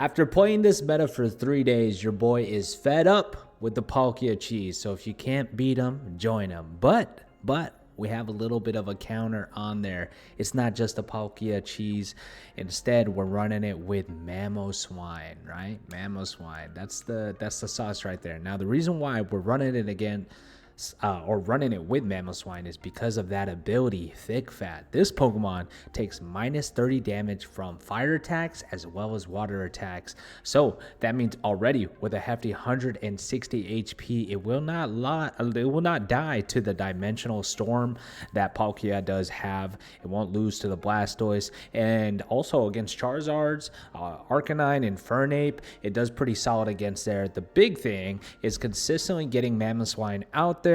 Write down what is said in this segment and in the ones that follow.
After playing this meta for 3 days, your boy is fed up with the Palkia cheese. So if you can't beat him, join him. But we have a little bit of a counter on there. It's not just a Palkia cheese. Instead, we're running it with Mamoswine, right? Mamoswine. That's the sauce right there. Now, the reason why we're running it again or running it with Mamoswine is because of that ability, Thick Fat. This Pokemon takes minus 30 damage from fire attacks as well as water attacks. So that means already with a hefty 160 HP, it will not die to the Dimensional Storm that Palkia does have. It won't lose to the Blastoise. And also against Charizards, Arcanine, and Fernape, it does pretty solid against there. The big thing is consistently getting Mamoswine out there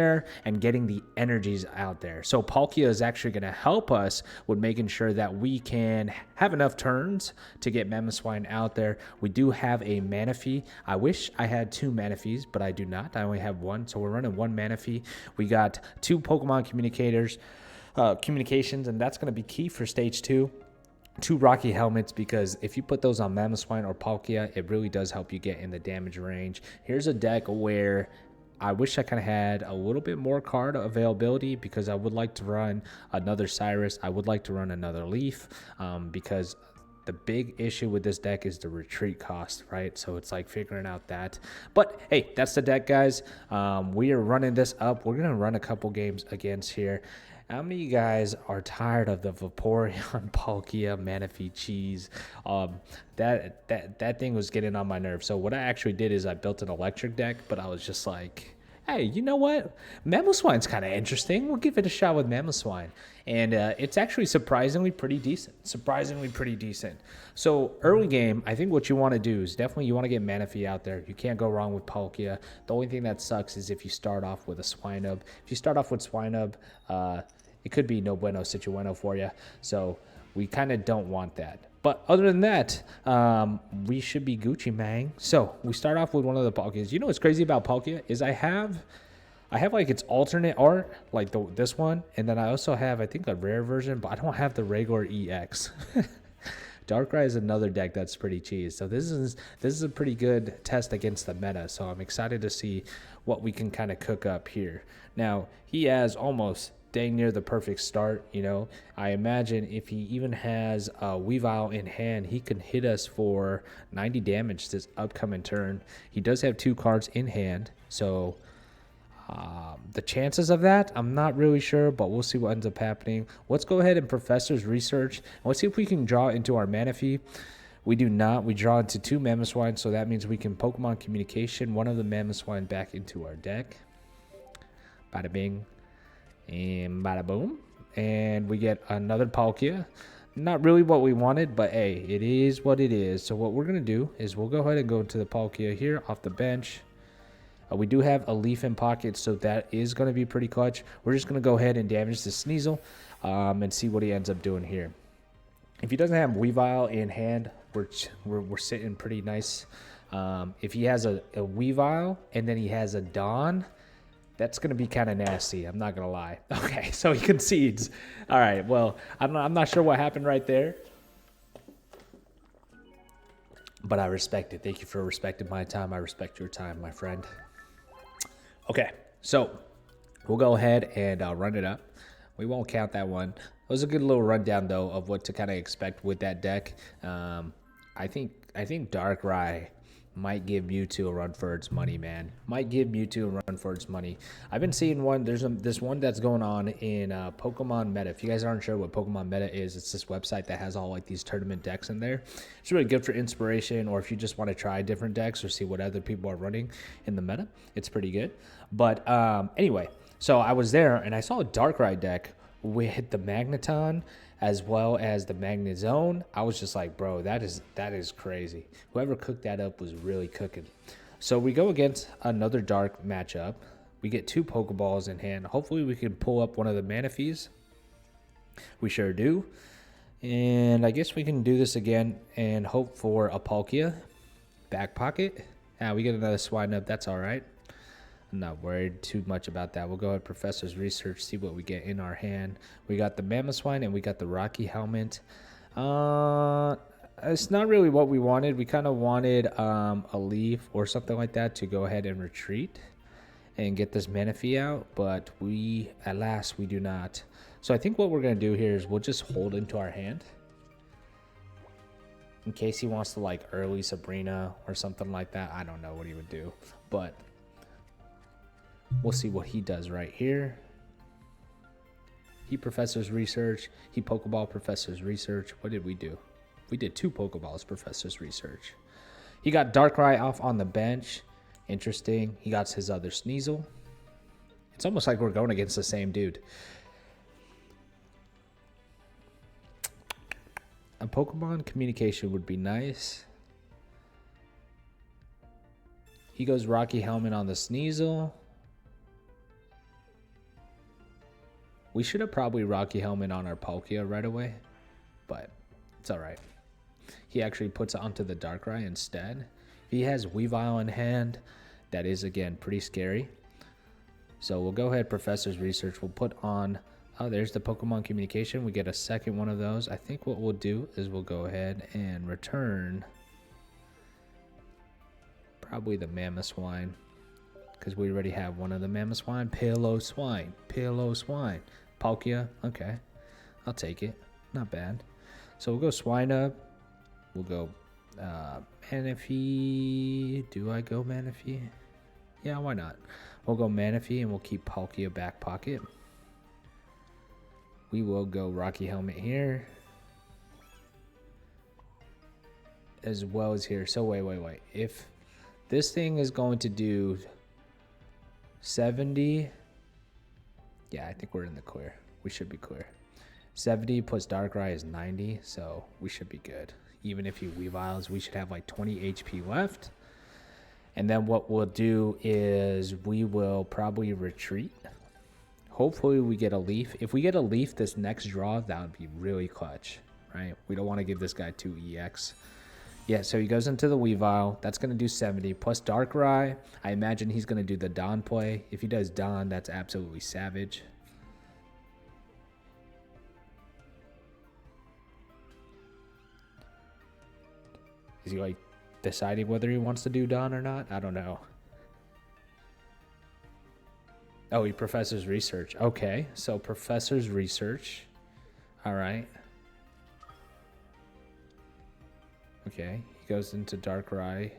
and getting the energies out there. So Palkia is actually going to help us with making sure that we can have enough turns to get Mamoswine out there. We do have a Manaphy. I wish I had 2 Manaphys, but I do not. I only have 1, so we're running 1 Manaphy. We got 2 Pokemon communications, and that's going to be key for stage 2. 2 Rocky Helmets, because if you put those on Mamoswine or Palkia, it really does help you get in the damage range. Here's a deck where I wish I kind of had a little bit more card availability, because I would like to run another Cyrus. I would like to run another Leaf, because the big issue with this deck is the retreat cost, right? So it's like figuring out that. But hey, that's the deck, guys. We are running this up. We're going to run a couple games against here. How many of you guys are tired of the Vaporeon Palkia Manaphy cheese? That thing was getting on my nerves. So what I actually did is I built an electric deck, but I was just like, hey, you know what? Mamoswine's kind of interesting. We'll give it a shot with Mamoswine. And it's actually surprisingly pretty decent. So early game, I think what you want to do is definitely you want to get Manaphy out there. You can't go wrong with Palkia. The only thing that sucks is if you start off with a Swinub. If you start off with Swinub, it could be no bueno situeno for you. So we kind of don't want that. But other than that, we should be Gucci, man. So we start off with one of the Palkias. You know what's crazy about Palkia is I have like its alternate art, like this one, and then I also have, I think, a rare version, but I don't have the regular EX. Darkrai is another deck that's pretty cheese. So this is a pretty good test against the meta. So I'm excited to see what we can kind of cook up here. Now, he has almost dang near the perfect start, you know. I imagine if he even has a Weavile in hand, he can hit us for 90 damage this upcoming turn. He does have 2 cards in hand, so the chances of that, I'm not really sure, but we'll see what ends up happening. Let's go ahead and Professor's Research, and let's see if we can draw into our Manaphy. We do not. We draw into 2 Mamoswine, so that means we can Pokemon Communication one of the Mamoswine back into our deck. Bada bing. And bada boom. And we get another Palkia. Not really what we wanted, but hey, it is what it is. So what we're going to do is we'll go ahead and go into the Palkia here off the bench. We do have a Leaf in pocket, so that is going to be pretty clutch. We're just going to go ahead and damage the Sneasel and see what he ends up doing here. If he doesn't have Weavile in hand, we're sitting pretty nice. If he has a Weavile and then he has a Dawn, that's going to be kind of nasty. I'm not going to lie. Okay, so he concedes. All right, well, I'm not sure what happened right there, but I respect it. Thank you for respecting my time. I respect your time, my friend. Okay, so we'll go ahead and run it up. We won't count that one. It was a good little rundown, though, of what to kind of expect with that deck. I think Darkrai might give Mewtwo a run for its money, man. Might give Mewtwo a run for its money. I've been seeing one. There's this one that's going on in Pokemon Meta. If you guys aren't sure what Pokemon Meta is, it's this website that has all like these tournament decks in there. It's really good for inspiration, or if you just want to try different decks or see what other people are running in the meta, it's pretty good. But anyway, so I was there and I saw a Darkrai deck with the Magneton as well as the Magnezone. I was just like, bro, that is crazy. Whoever cooked that up was really cooking. So we go against another dark matchup. We get 2 Pokeballs in hand. Hopefully we can pull up one of the Manaphys. We sure do. And I guess we can do this again and hope for a Palkia. Back pocket. We get another Swinub. That's all right. I'm not worried too much about that. We'll go ahead, Professor's Research, see what we get in our hand. We got the Mamoswine and we got the Rocky Helmet. It's not really what we wanted. We kind of wanted a leaf or something like that to go ahead and retreat and get this Manaphy out, but at last we do not. So I think what we're going to do here is we'll just hold into our hand in case he wants to like early Sabrina or something like that. I don't know what he would do, but we'll see what he does right here. He Professor's Research. He Pokeball Professor's Research. What did we do? We did 2 Pokeballs Professor's Research. He got Darkrai off on the bench. Interesting. He got his other Sneasel. It's almost like we're going against the same dude. A Pokemon communication would be nice. He goes Rocky Helmet on the Sneasel. We should have probably Rocky Helmet on our Palkia right away, but it's all right. He actually puts it onto the Darkrai instead. He has Weavile in hand. That is, again, pretty scary. So we'll go ahead, Professor's Research. We'll put on... Oh, there's the Pokemon Communication. We get a second one of those. I think what we'll do is we'll go ahead and return probably the Mamoswine, because we already have one of the Mamoswine. Pillow Swine. Palkia. Okay. I'll take it. Not bad. So we'll go Swinub. We'll go Manaphy. Do I go Manaphy? Yeah, why not? We'll go Manaphy and we'll keep Palkia back pocket. We will go Rocky Helmet here. As well as here. So wait. If this thing is going to do 70... Yeah, I think we're in the clear. We should be clear. 70 plus Darkrai is 90, so we should be good. Even if he Weaviles, we should have like 20 HP left. And then what we'll do is we will probably retreat. Hopefully we get a leaf. If we get a leaf this next draw, that would be really clutch, right? We don't want to give this guy 2 EX. Yeah, so he goes into the Weavile. That's going to do 70. Plus Darkrai, I imagine he's going to do the Dawn play. If he does Dawn, that's absolutely savage. Is he like deciding whether he wants to do Dawn or not? I don't know. Oh, he Professor's Research. Okay, so Professor's Research. All right. Okay, he goes into Darkrai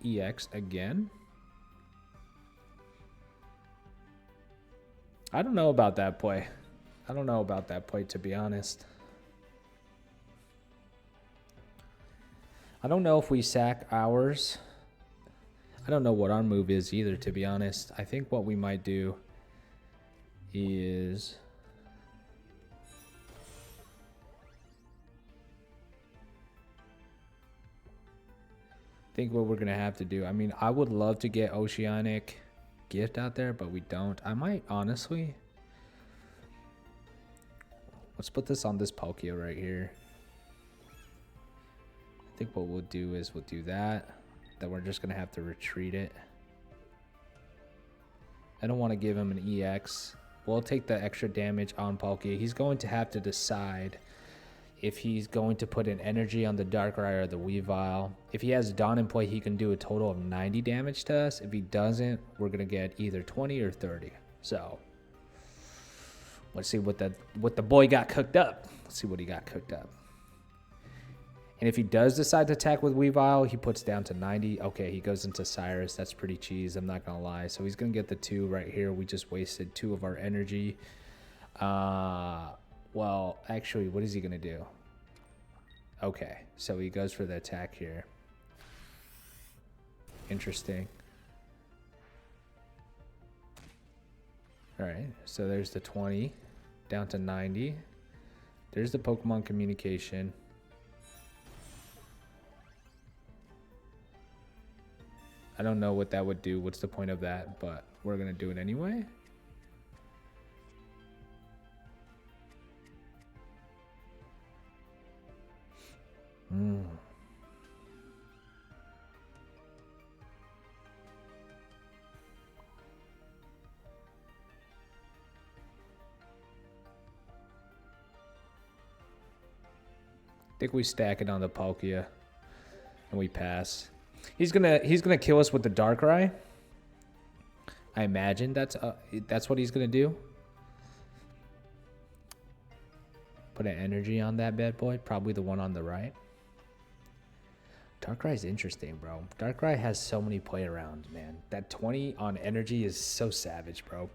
EX again. I don't know about that play. To be honest. I don't know if we sack ours. I don't know what our move is either, to be honest. I think what we might do is... I think what we're going to have to do... I mean, I would love to get Oceanic Gift out there, but we don't. I might, honestly... Let's put this on this Palkia right here. I think what we'll do is we'll do that. Then we're just going to have to retreat it. I don't want to give him an EX. We'll take the extra damage on Palkia. He's going to have to decide if he's going to put an energy on the Darkrai or the Weavile. If he has Dawn in play, he can do a total of 90 damage to us. If he doesn't, we're going to get either 20 or 30. So let's see what the boy got cooked up. Let's see what he got cooked up. And if he does decide to attack with Weavile, he puts down to 90. Okay, he goes into Cyrus. That's pretty cheese, I'm not going to lie. So he's going to get the 2 right here. We just wasted 2 of our energy. Well, actually, what is he going to do? Okay, so he goes for the attack here. Interesting. All right, so there's the 20 down to 90. There's the Pokemon Communication. I don't know what that would do. What's the point of that? But we're going to do it anyway. I think we stack it on the Palkia. and we pass. He's gonna kill us with the Darkrai. I imagine that's what he's gonna do. Put an energy on that bad boy. Probably the one on the right. Darkrai's interesting, bro. Darkrai has so many play arounds, man. That 20 on energy is so savage, bro.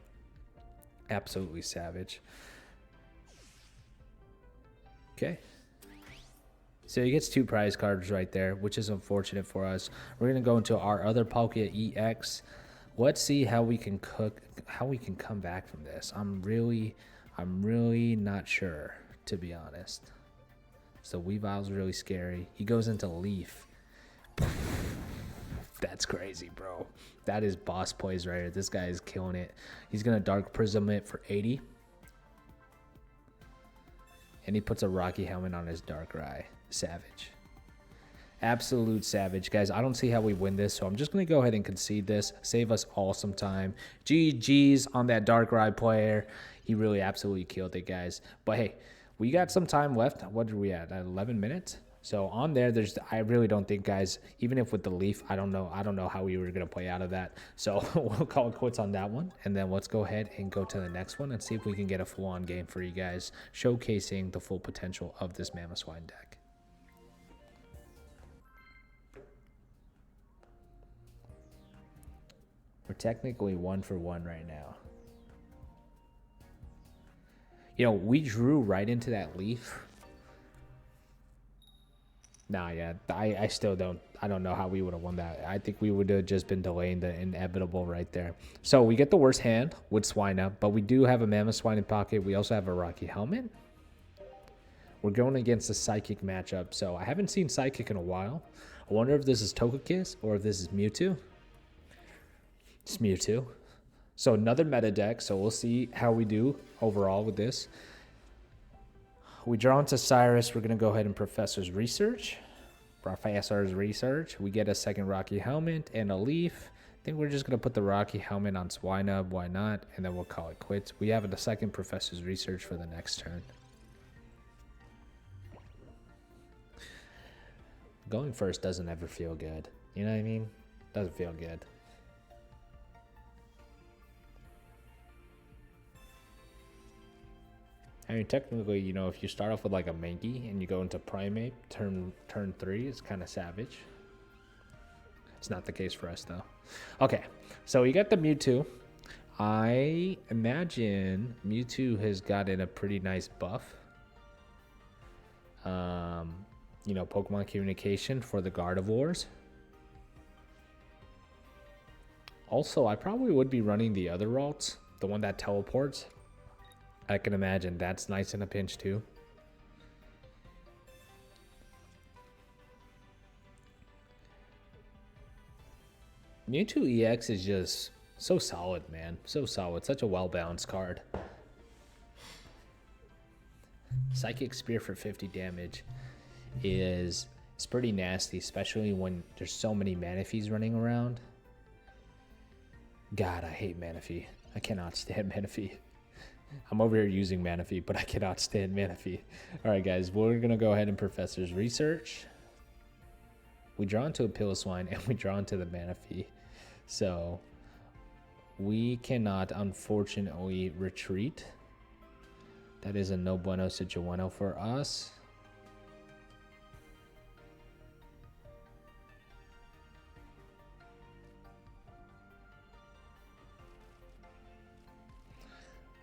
Absolutely savage. Okay. So he gets 2 prize cards right there, which is unfortunate for us. We're gonna go into our other Palkia EX. Let's see how we can come back from this. I'm really not sure, to be honest. So Weavile's really scary. He goes into Leaf. That's crazy, bro. That is boss plays right here. This guy is killing it. He's gonna Dark Prism it for 80. And he puts a Rocky Helmet on his Darkrai. Savage. Absolute savage. Guys, I don't see how we win this, so I'm just going to go ahead and concede this. Save us all some time. GG's on that Darkrai player. He really absolutely killed it, guys. But hey, we got some time left. What are we at? 11 minutes? So on there, I really don't think, guys, even if with the Leaf, I don't know how we were going to play out of that. So we'll call it quits on that one. And then let's go ahead and go to the next one and see if we can get a full-on game for you guys, showcasing the full potential of this Mamoswine deck. We're technically 1 for 1 right now. You know, we drew right into that Leaf. Nah, yeah, I still don't. I don't know how we would have won that. I think we would have just been delaying the inevitable right there. So we get the worst hand with Swinub, but we do have a Mamoswine in pocket. We also have a Rocky Helmet. We're going against a Psychic matchup, so I haven't seen Psychic in a while. I wonder if this is Togekiss or if this is Mewtwo. It's Mewtwo. So another meta deck, so we'll see how we do overall with this. We draw into Cyrus. We're going to go ahead and Professor's Research. We get a second Rocky Helmet and a Leaf. I think we're just going to put the Rocky Helmet on Swinub. Why not? And then we'll call it quits. We have a second Professor's Research for the next turn. Going first doesn't ever feel good. You know what I mean? Doesn't feel good. I mean, technically, you know, if you start off with like a Mankey and you go into Primate, turn 3, it's kind of savage. It's not the case for us, though. Okay, so we got the Mewtwo. I imagine Mewtwo has gotten a pretty nice buff. You know, Pokemon Communication for the Gardevoirs. Also, I probably would be running the other Ralts, the one that teleports. I can imagine that's nice in a pinch too. Mewtwo EX is just so solid, man. So solid. Such a well-balanced card. Psychic Spear for 50 damage is pretty nasty, especially when there's so many Manaphy's running around. God, I hate Manaphy. I cannot stand Manaphy. I'm over here using Manaphy, but I cannot stand Manaphy. All right, guys, we're going to go ahead and Professor's Research. We draw into a Piloswine, and we draw into the Manaphy. So we cannot, unfortunately, retreat. That is a no bueno situación for us.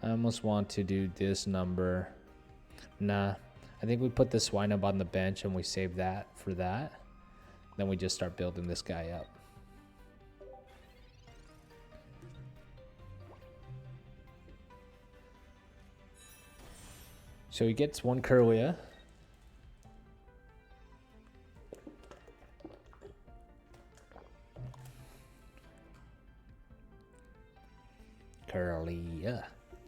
I almost want to do this number. Nah, I think we put the Swinub on the bench and we save that for that. Then we just start building this guy up. So he gets one Kirlia.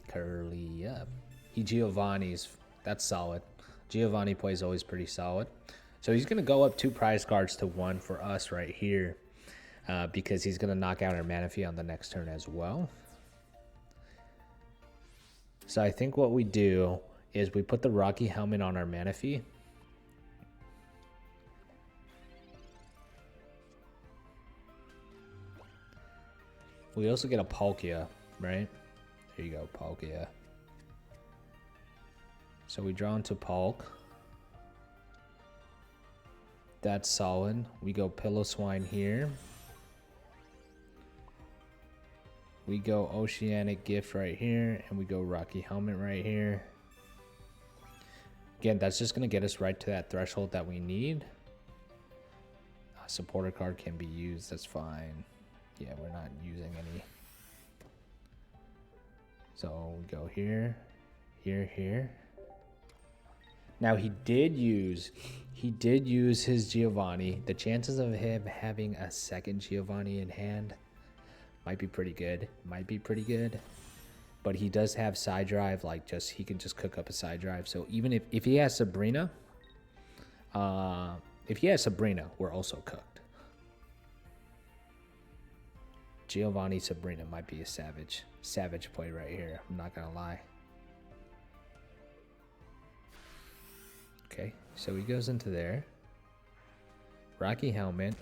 Curly up. He Giovanni's. That's solid. Giovanni plays always pretty solid. So he's going to go up 2 prize cards to 1 for us right here. Because he's going to knock out our Manaphy on the next turn as well. So I think what we do is we put the Rocky Helmet on our Manaphy. We also get a Palkia, right? There you go, Palkia. So we draw into Palk. That's solid. We go Pillow-Swine here. We go Oceanic Gift right here, and we go Rocky Helmet right here. Again, that's just going to get us right to that threshold that we need. A supporter card can be used, that's fine. Yeah, we're not using any. So we go here, here, here. Now he did use his Giovanni. The chances of him having a second Giovanni in hand might be pretty good. But he does have side drive, like he can just cook up a side drive. So even if he has Sabrina, we're also cooked. Giovanni Sabrina might be a savage play right here. I'm not gonna lie. Okay, so he goes into there. Rocky Helmet.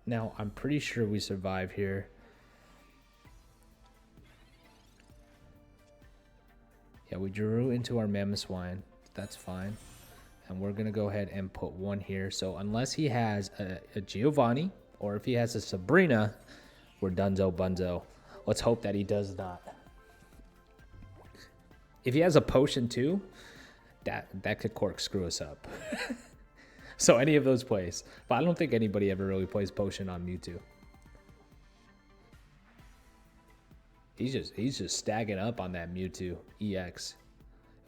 Now, I'm pretty sure we survive here. Yeah, we drew into our Mamoswine. That's fine. And we're going to go ahead and put one here. So unless he has a Giovanni or if he has a Sabrina, we're dunzo bunzo. Let's hope that he does not. If he has a potion too, that could corkscrew us up. So any of those plays. But I don't think anybody ever really plays potion on Mewtwo. He's just stacking up on that Mewtwo EX.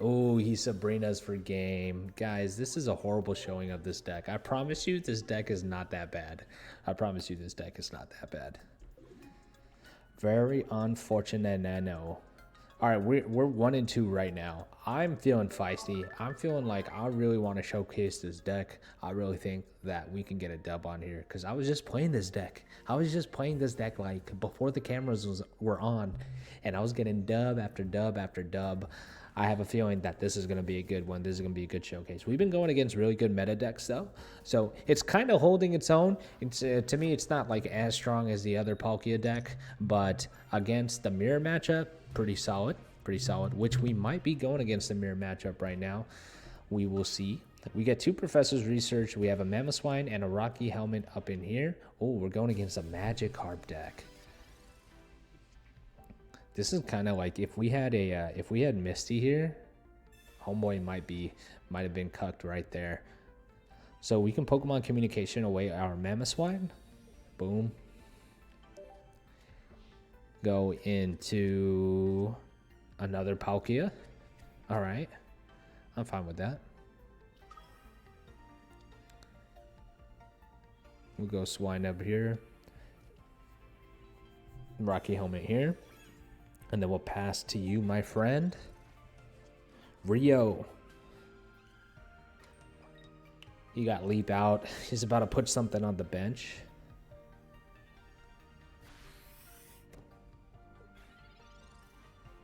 Oh, he Sabrina's for game. Guys, this is a horrible showing of this deck. I promise you this deck is not that bad. Very unfortunate, Nano. All right, we're 1-2 right now. I'm feeling feisty. I'm feeling like I really want to showcase this deck. I really think that we can get a dub on here because I was just playing this deck. Like before the cameras were on, and I was getting dub after dub after dub. I have a feeling that this is going to be a good one. This is going to be a good showcase. We've been going against really good meta decks, though. So it's kind of holding its own. It's to me, it's not like as strong as the other Palkia deck, but against the mirror matchup, pretty solid, which we might be going against the mirror matchup right now. We will see. We get 2 Professor's Research. We have a Mamoswine and a Rocky Helmet up in here. Oh, we're going against a Magikarp deck. This is kind of like if we had Misty here, homeboy might have been cucked right there. So we can Pokemon Communication away our Mamoswine. Boom. Go into another Palkia. All right, I'm fine with that. We'll go Swine up here. Rocky Helmet here. And then we'll pass to you, my friend. Rio. He got Leap out. He's about to put something on the bench.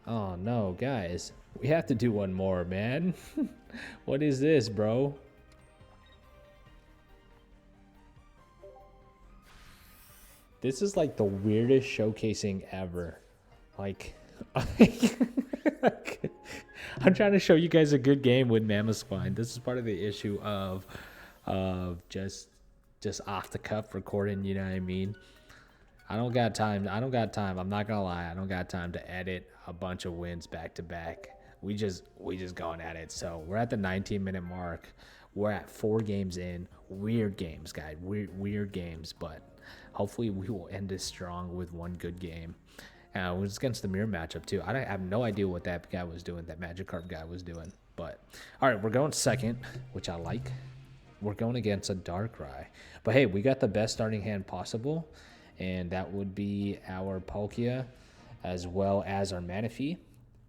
Oh no, guys. We have to do one more, man. What is this, bro? This is like the weirdest showcasing ever. Like, I'm trying to show you guys a good game with Mamoswine. This is part of the issue of just off the cuff recording, you know what I mean? I don't got time. I'm not gonna lie. I don't got time to edit a bunch of wins back to back. We just going at it. So we're at the 19-minute mark. We're at 4 games in. Weird games, guys. Weird games, but hopefully we will end this strong with one good game. It was against the mirror matchup too. I have no idea what that guy was doing, that Magikarp guy was doing. But all right, we're going second, which I like. We're going against a Darkrai. But hey, we got the best starting hand possible, and that would be our Palkia as well as our Manaphy.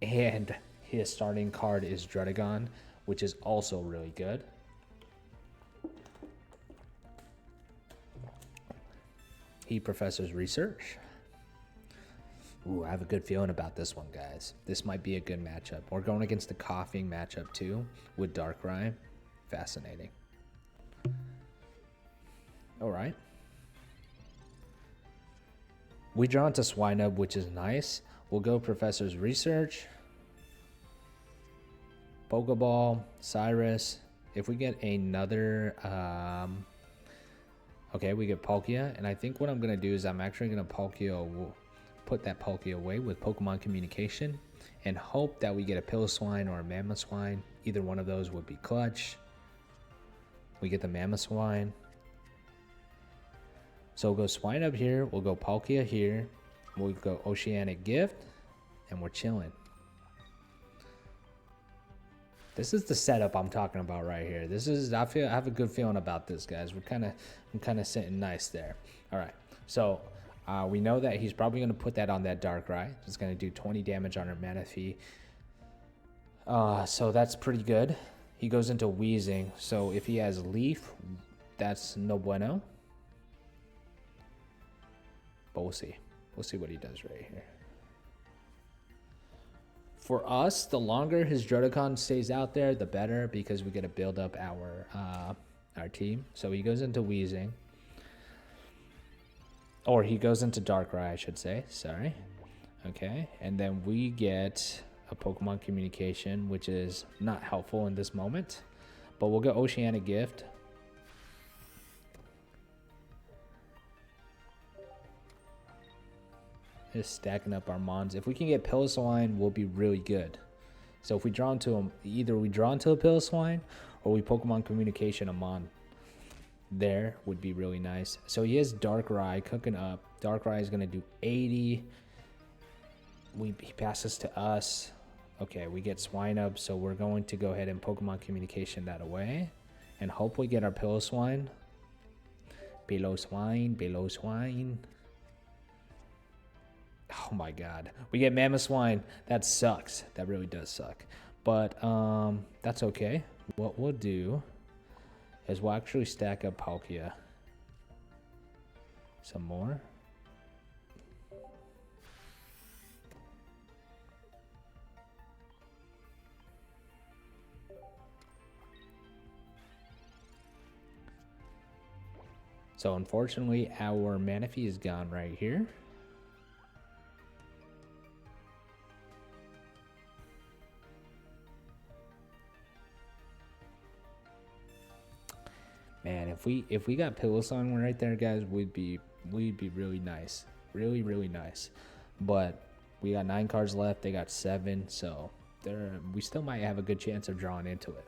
And his starting card is Dredagon, which is also really good. He Professor's Research. Ooh, I have a good feeling about this one, guys. This might be a good matchup. We're going against the Coughing matchup, too, with Darkrai. Fascinating. All right. We draw into Swinub, which is nice. We'll go Professor's Research, Pokeball, Cyrus. If we get another, okay, we get Palkia. And I think what I'm going to do is I'm actually going to put that Palkia away with Pokemon Communication and hope that we get a Piloswine or a Mamoswine. Either one of those would be clutch. We get the Mamoswine. So we'll go Swinub here. We'll go Palkia here. We'll go Oceanic Gift. And we're chilling. This is the setup I'm talking about right here. This is, I have a good feeling about this, guys. I'm kind of sitting nice there. All right. So we know that he's probably going to put that on that Darkrai. It's going to do 20 damage on our Manaphy. So that's pretty good. He goes into Wheezing. So if he has Leaf, that's no bueno. But we'll see. We'll see what he does right here. For us, the longer his Drudicon stays out there, the better, because we get to build up our team. So he goes into Wheezing. Or he goes into Darkrai, I should say. Sorry. Okay. And then we get a Pokemon Communication, which is not helpful in this moment. But we'll get Oceanic Gift. Just stacking up our Mons. If we can get Piloswine, we'll be really good. So if we draw into him, either we draw into a Piloswine or we Pokemon Communication a Mon. There would be really nice. So he has Darkrai cooking up. Darkrai is going to do 80. He passes to us. Okay, we get Swinub, so we're going to go ahead and Pokemon Communication that away. And hope we get our Piloswine. Piloswine. Oh my god. We get Mamoswine. That sucks. That really does suck. But that's okay. What we'll do is we'll actually stack up Palkia some more. So unfortunately, our Manaphy is gone right here. Man, if we got Piloswine right there, guys, we'd be really nice. Really nice. But we got 9 cards left, they got 7, so we still might have a good chance of drawing into it.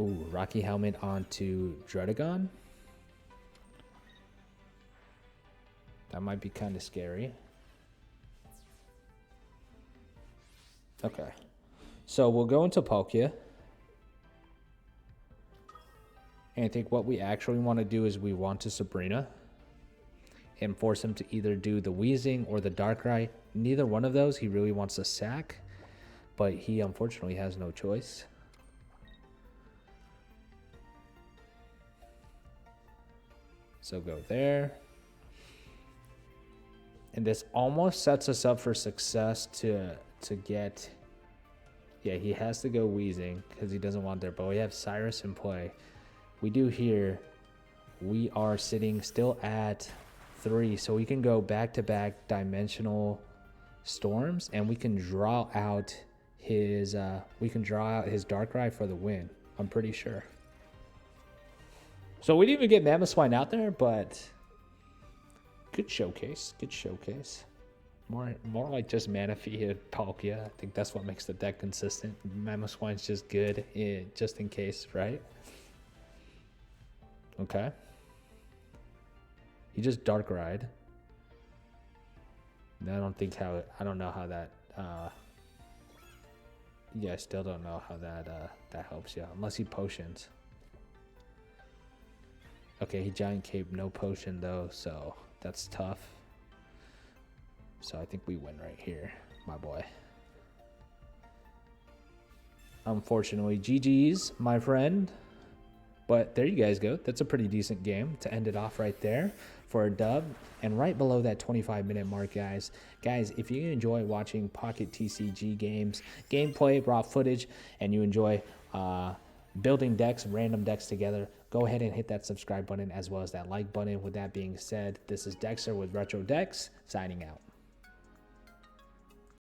Ooh, Rocky Helmet onto Druddigon. That might be kind of scary. Okay. So we'll go into Palkia. And I think what we actually want to do is we want to Sabrina and force him to either do the Wheezing or the Darkrai. Neither one of those he really wants to sack, but he unfortunately has no choice. So go there. And this almost sets us up for success to get... Yeah, he has to go Wheezing because he doesn't want there, but we have Cyrus in play. We do here, we are sitting still at 3, so we can go back-to-back dimensional storms, and we can draw out his Darkrai for the win. I'm pretty sure. So we didn't even get Mamoswine out there, but good showcase. Good showcase. More like just Manaphy and Palkia. I think that's what makes the deck consistent. Mamoswine's just good, just in case, right? Okay. He just Darkrai'd. I don't know how that yeah, I still don't know how that helps you, unless he potions. Okay, he Giant Cape, no potion though, so that's tough. So I think we win right here, my boy. Unfortunately, GG's, my friend. But there you guys go. That's a pretty decent game to end it off right there for a dub. And right below that 25-minute mark, guys. Guys, if you enjoy watching Pocket TCG games, gameplay, raw footage, and you enjoy building decks, random decks together, go ahead and hit that subscribe button as well as that like button. With that being said, this is Dexter with Retro Decks, signing out.